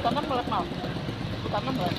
Tanam belat mau. Tanam belat.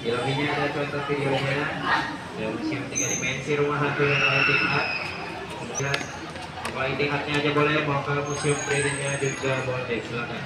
Di lobbynya ada contoh videonya, ada museum 3 dimensi rumah hantu yang oleh tingkat. Kalau tingkatnya aja boleh, mau ke museum 3D-nya juga boleh, silakan.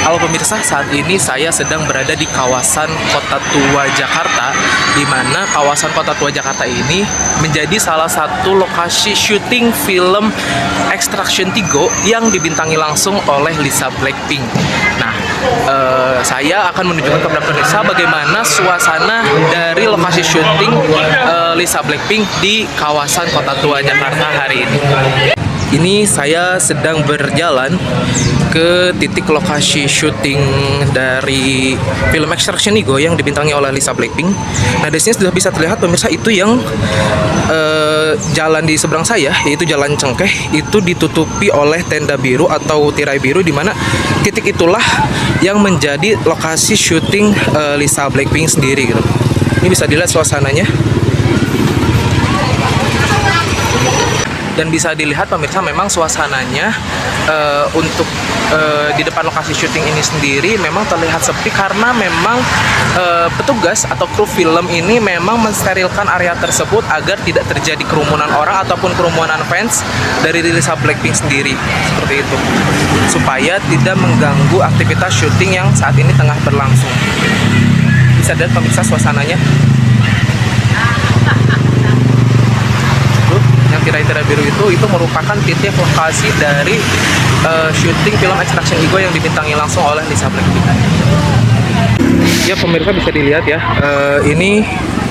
Halo pemirsa, saat ini saya sedang berada di kawasan Kota Tua Jakarta, di mana kawasan Kota Tua Jakarta ini menjadi salah satu lokasi syuting film Extraction 3 yang dibintangi langsung oleh Lisa Blackpink. Nah, saya akan menunjukkan kepada pemirsa bagaimana suasana dari lokasi syuting Lisa Blackpink di kawasan Kota Tua Jakarta hari ini. Ini saya sedang berjalan ke titik lokasi syuting dari film Extraction Ego yang dibintangi oleh Lisa Blackpink. Nah, di sini sudah bisa terlihat pemirsa, itu yang jalan di seberang saya, yaitu Jalan Cengkeh, itu ditutupi oleh tenda biru atau tirai biru, di mana titik itulah yang menjadi lokasi syuting Lisa Blackpink sendiri gitu. Ini bisa dilihat suasananya. Dan bisa dilihat pemirsa, memang suasananya untuk di depan lokasi syuting ini sendiri memang terlihat sepi karena memang petugas atau kru film ini memang mensterilkan area tersebut agar tidak terjadi kerumunan orang ataupun kerumunan fans dari Lisa Blackpink sendiri, seperti itu, supaya tidak mengganggu aktivitas syuting yang saat ini tengah berlangsung. Bisa lihat pemirsa suasananya. Yang tirai-tirai biru itu merupakan titik lokasi dari syuting film Extraction Ego yang dibintangi langsung oleh Lisa Blackpink. Ya pemirsa, bisa dilihat ya, ini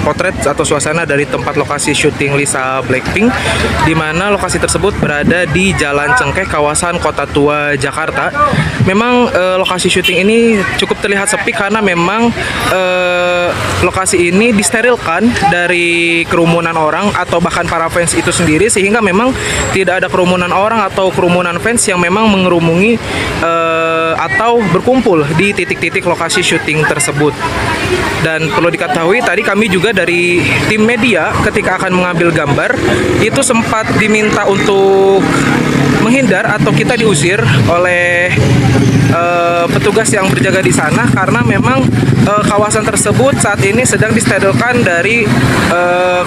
potret atau suasana dari tempat lokasi syuting Lisa Blackpink, di mana lokasi tersebut berada di Jalan Cengkeh, kawasan Kota Tua, Jakarta. Memang lokasi syuting ini cukup terlihat sepi karena memang lokasi ini disterilkan dari kerumunan orang atau bahkan para fans itu sendiri, sehingga memang tidak ada kerumunan orang atau kerumunan fans yang memang mengerumuni atau berkumpul di titik-titik lokasi syuting tersebut. Dan perlu diketahui, tadi kami juga dari tim media ketika akan mengambil gambar itu sempat diminta untuk menghindar atau kita diusir oleh petugas yang berjaga di sana karena memang kawasan tersebut saat ini sedang disterilkan dari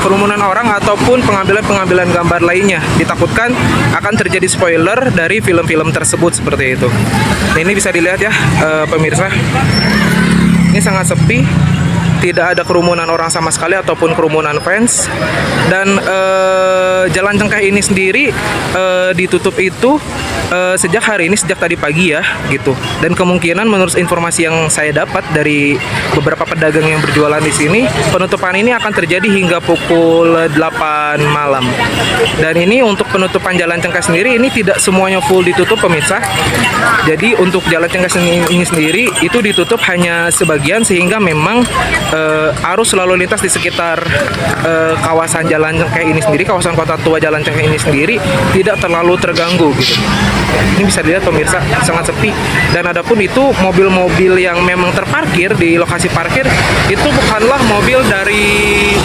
kerumunan orang ataupun pengambilan gambar lainnya. Ditakutkan akan terjadi spoiler dari film-film tersebut, seperti itu. Nah, ini bisa dilihat ya pemirsa, ini sangat sepi, tidak ada kerumunan orang sama sekali ataupun kerumunan fans. Dan Jalan Cengkeh ini sendiri ditutup itu sejak hari ini, sejak tadi pagi ya gitu. Dan kemungkinan menurut informasi yang saya dapat dari beberapa pedagang yang berjualan di sini, penutupan ini akan terjadi hingga pukul 8 malam. Dan ini untuk penutupan Jalan Cengkeh sendiri ini tidak semuanya full ditutup pemirsa. Jadi untuk Jalan Cengkeh ini sendiri itu ditutup hanya sebagian, sehingga memang arus lalu lintas di sekitar kawasan Jalan Cengkeh ini sendiri, kawasan Kota Tua Jalan Cengkeh ini sendiri tidak terlalu terganggu gitu. Ini bisa dilihat pemirsa, sangat sepi. Dan adapun itu mobil-mobil yang memang terparkir di lokasi parkir itu bukanlah mobil dari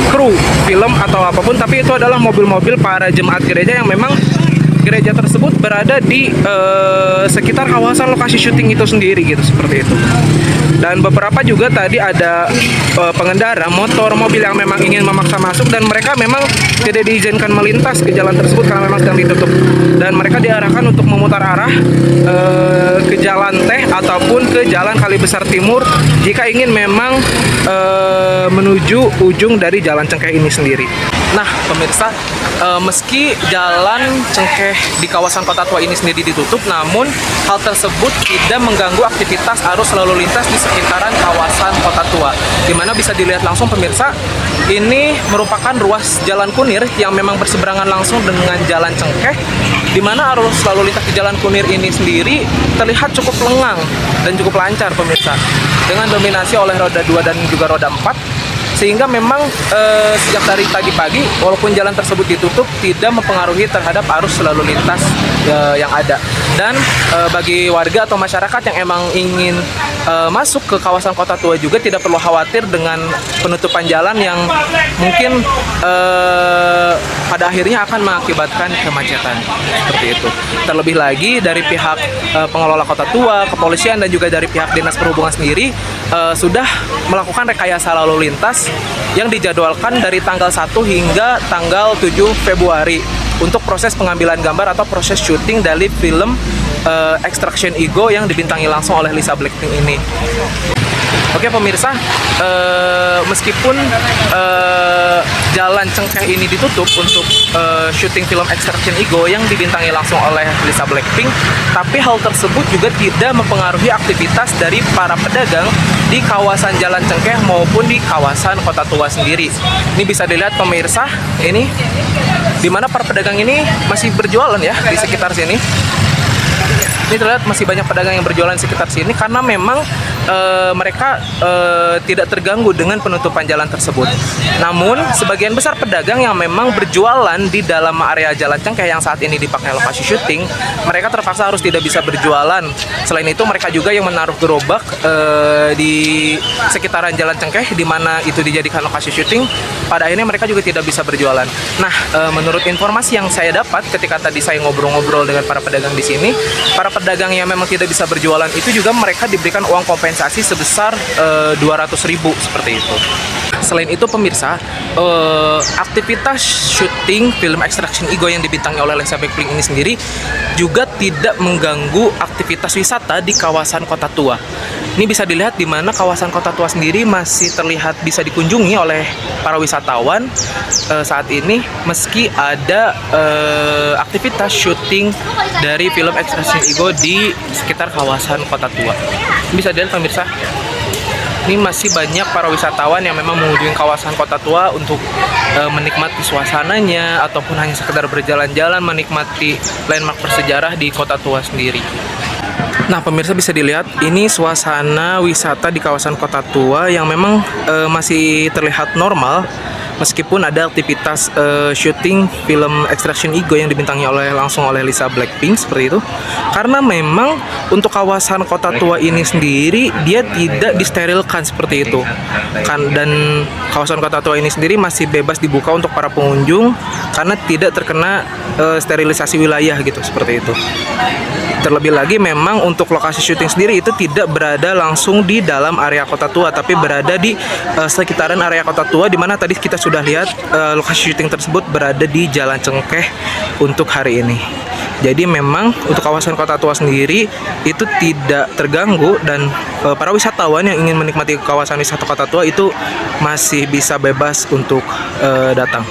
kru film atau apapun, tapi itu adalah mobil-mobil para jemaat gereja yang memang gereja tersebut berada di sekitar kawasan lokasi syuting itu sendiri gitu, seperti itu. Dan beberapa juga tadi ada pengendara motor, mobil yang memang ingin memaksa masuk dan mereka memang tidak diizinkan melintas ke jalan tersebut karena memang sedang ditutup. Dan mereka diarahkan untuk memutar arah ke Jalan Teh ataupun ke Jalan Kali Besar Timur jika ingin memang menuju ujung dari Jalan Cengkeh ini sendiri. Nah pemirsa, meski Jalan Cengkeh di kawasan Kota Tua ini sendiri ditutup, namun hal tersebut tidak mengganggu aktivitas arus lalu lintas di sekitaran kawasan Kota Tua, dimana bisa dilihat langsung pemirsa, ini merupakan ruas Jalan Kunir yang memang berseberangan langsung dengan Jalan Cengkeh, dimana arus lalu lintas di Jalan Kunir ini sendiri terlihat cukup lengang dan cukup lancar pemirsa, dengan dominasi oleh roda 2 dan juga roda 4. Sehingga memang sejak dari tadi pagi, walaupun jalan tersebut ditutup, tidak mempengaruhi terhadap arus lalu lintas yang ada. Dan bagi warga atau masyarakat yang emang ingin masuk ke kawasan Kota Tua juga tidak perlu khawatir dengan penutupan jalan yang mungkin pada akhirnya akan mengakibatkan kemacetan, seperti itu. Terlebih lagi dari pihak pengelola Kota Tua, kepolisian, dan juga dari pihak Dinas Perhubungan sendiri sudah melakukan rekayasa lalu lintas yang dijadwalkan dari tanggal 1 hingga tanggal 7 Februari untuk proses pengambilan gambar atau proses syuting dari film Extraction Ego yang dibintangi langsung oleh Lisa Blackpink ini. Oke pemirsa, meskipun Jalan Cengkeh ini ditutup untuk syuting film Extraction Ego yang dibintangi langsung oleh Lisa Blackpink, tapi hal tersebut juga tidak mempengaruhi aktivitas dari para pedagang di kawasan Jalan Cengkeh maupun di kawasan Kota Tua sendiri. Ini bisa dilihat pemirsa, ini dimana para pedagang ini masih berjualan ya di sekitar sini. Ini terlihat masih banyak pedagang yang berjualan di sekitar sini karena memang mereka tidak terganggu dengan penutupan jalan tersebut. Namun sebagian besar pedagang yang memang berjualan di dalam area Jalan Cengkeh yang saat ini dipakai lokasi syuting, mereka terpaksa harus tidak bisa berjualan. Selain itu mereka juga yang menaruh gerobak di sekitaran Jalan Cengkeh di mana itu dijadikan lokasi syuting, pada akhirnya mereka juga tidak bisa berjualan. Nah, menurut informasi yang saya dapat ketika tadi saya ngobrol-ngobrol dengan para pedagang di sini, para pedagang yang memang tidak bisa berjualan itu juga mereka diberikan uang kompensasi sebesar 200.000 seperti itu. Selain itu pemirsa, aktivitas syuting film Extraction Ego yang dibintangi oleh Lisa Blackpink ini sendiri juga tidak mengganggu aktivitas wisata di kawasan Kota Tua. Ini bisa dilihat di mana kawasan Kota Tua sendiri masih terlihat bisa dikunjungi oleh para wisatawan saat ini, meski ada aktivitas syuting dari film Extraction Ego di sekitar kawasan Kota Tua. Bisa dilihat pemirsa, ini masih banyak para wisatawan yang memang mengunjungi kawasan Kota Tua untuk menikmati suasananya ataupun hanya sekedar berjalan-jalan menikmati landmark bersejarah di Kota Tua sendiri. Nah pemirsa, bisa dilihat ini suasana wisata di kawasan Kota Tua yang memang masih terlihat normal meskipun ada aktivitas syuting film Extraction Ego yang dibintangi langsung oleh Lisa Blackpink seperti itu. Karena memang untuk kawasan Kota Tua ini sendiri dia tidak disterilkan seperti itu dan kawasan Kota Tua ini sendiri masih bebas dibuka untuk para pengunjung karena tidak terkena sterilisasi wilayah gitu, seperti itu. Terlebih lagi memang untuk lokasi syuting sendiri itu tidak berada langsung di dalam area Kota Tua, tapi berada di sekitaran area Kota Tua, di mana tadi kita sudah lihat lokasi syuting tersebut berada di Jalan Cengkeh untuk hari ini. Jadi memang untuk kawasan Kota Tua sendiri itu tidak terganggu dan para wisatawan yang ingin menikmati kawasan wisata Kota Tua itu masih bisa bebas untuk datang.